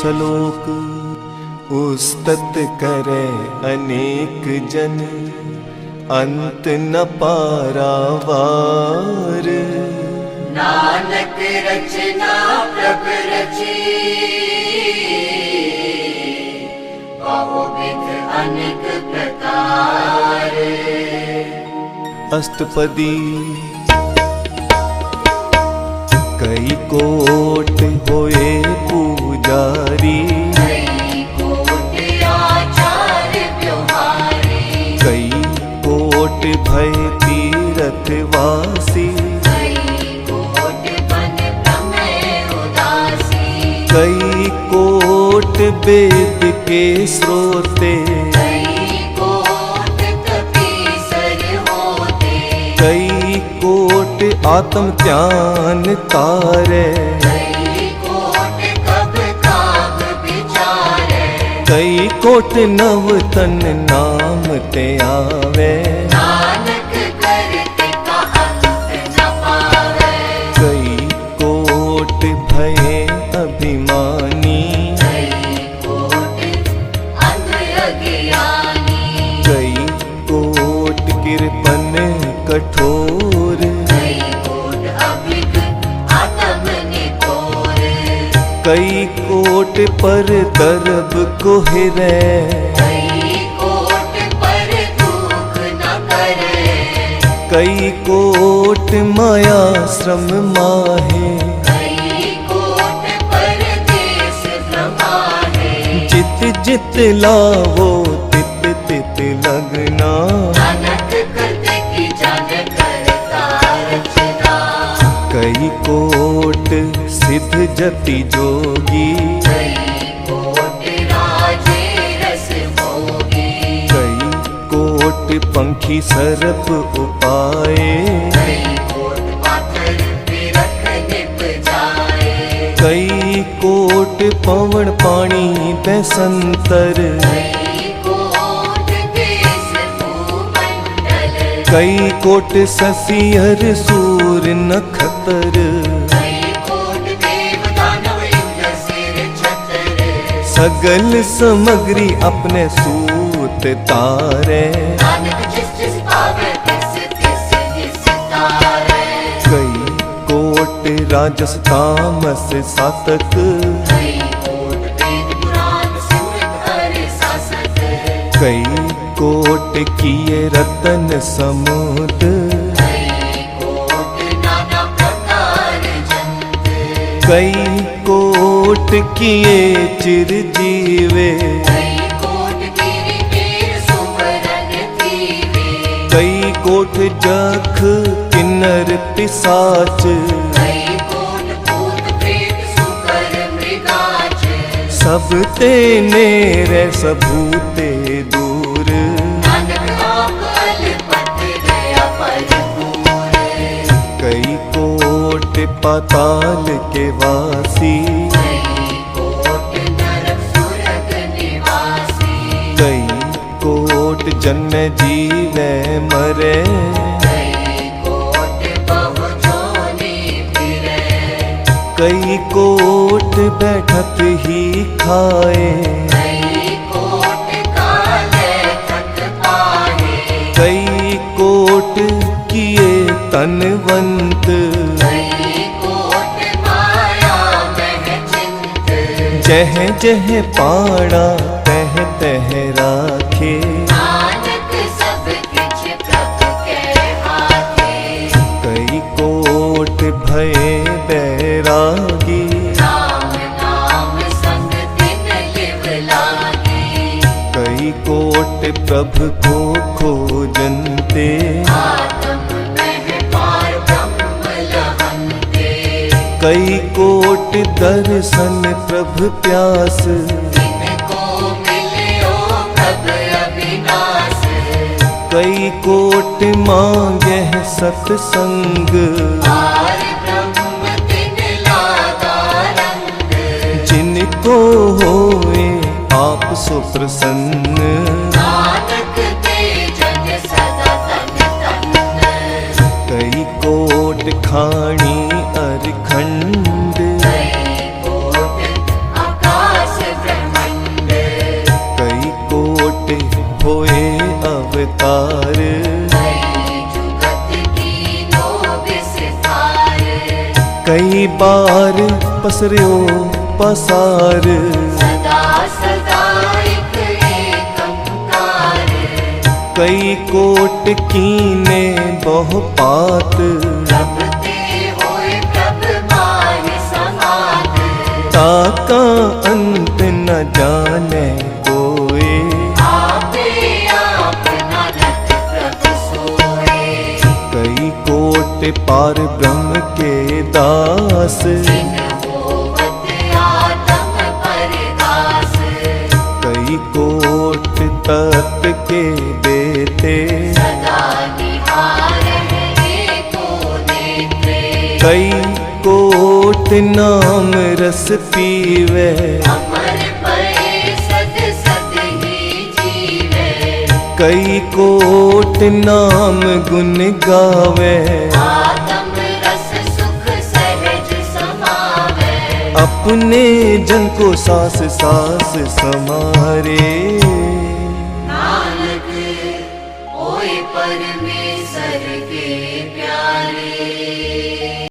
श्लोक उस्तत करे अनेक जन, अंत न पारावार। नानक रचना प्रभ रची, बहुविध अनेक प्रकार। अष्टपदी कई कोट होए पुजारी, कई कोट आचार्य व्यवहारी। कई कोट भय तीर्थवासी, कई कोट बन प्रमेय उदासी। कई कोट वेद के श्रोते, कई कोट तपीसर होते। कई कोट आत्म ध्यान तारे, कई कोट कब काग विचारे। कई कोट नव तन नाम ते आवे, नानक करते का अंत न पावे। कई कोट भये अभिमानी, कई कोट अंध अज्ञानी। कई कोट कृपन कठोर, कई कोट अभिग आत्म निकोर। कई कोट पर दर्ब को हिरै, कई कोट पर दुख न करे। कई कोट माया श्रम माहे, कई कोट परदेस भ्रमाहे। जित जित लावो तित तित लगना, नानक करते की जान करता रचना। कई कोट सिद्ध जति जोगी, कई कोट राजे रस भोगी। कई कोट पंखी सरप उपाए, कई कोट पाथर बिरख निप जाए। कई कोट पवन पानी बैसंतर, कई कोट देश भूमंडल। कई कोट ससिहर सूर नखतर, कई कोट देव दानव इंद्र सिर छतर। सगल समग्री अपने सूत तारे, नानक जिस जिस पावे तिस तिस निस्तारे। कई कोट राजस तामस सातक, कई कोट वेद पुराण सिमरत हरि शासक। कई कोट किए रतन समुद, कई कोट नाना प्रकार जंत। कई कोट किए चिरजीवे, कई कोट गिरि वीर सुमरन थीवे। कई कोट जख किन्नर पिसाच, कई कोट भूत प्रेत सुकर मृगाच। सब तेने रे सबूते दूर, नानक आप अलपत दया भरपूर। कई कोट पाताल के वासी, कई कोट नरक सुरग निवासी। कई कोट जन्म जीवे मरे, कई कोट बहु जोनि फिरे। कई कोट बैठत ही खाए, कई कोट काले थक पाए। कई कोट किए तनवंत, कई कोट माया मह चिंत। जह जह पाड़ा तह तह राखे, नानक सब किछ प्रभु के हाथे। कई कोट भये बैरागी, राम नाम संग दिन लिव लागी। कई कोट प्रभु को खोजनते, आत्म मह पार ब्रह्म लहंते। कई कोट दर्शन प्रभु प्यास, जिनको मिलियो प्रभु अविनाश। कई कोट मांगे सत्संग, पार ब्रह्म तिन लागा रंग। जिनको होए आप सो प्रसन्न, नानक ते जन सदा तन तन। कई कोट खाणी अरखंड, कई कोट आकाश अवतार। कई जुगत कीनो विस्तार। कई बार पसरियो पसार। सदा सदा एक एकंकार। कई कोट कीने बहुपात। प्रभते होय प्रभ मान समात। ताका अंत न जाने कोई। आपे आप नानक प्रभु सोए। कई कोट पार ब्रह्म के दास। जिन होवत आत्म परदास। कई कोट तत्व के देते। सदा निहारहि एको नेत्रे। कई कोट नाम रस पीवे। अमर पए सद सद ही जीवे। कई कोट नाम गुण गावे। आत्म रस सुख सहज समावे। अपने जन को सास सास समारे।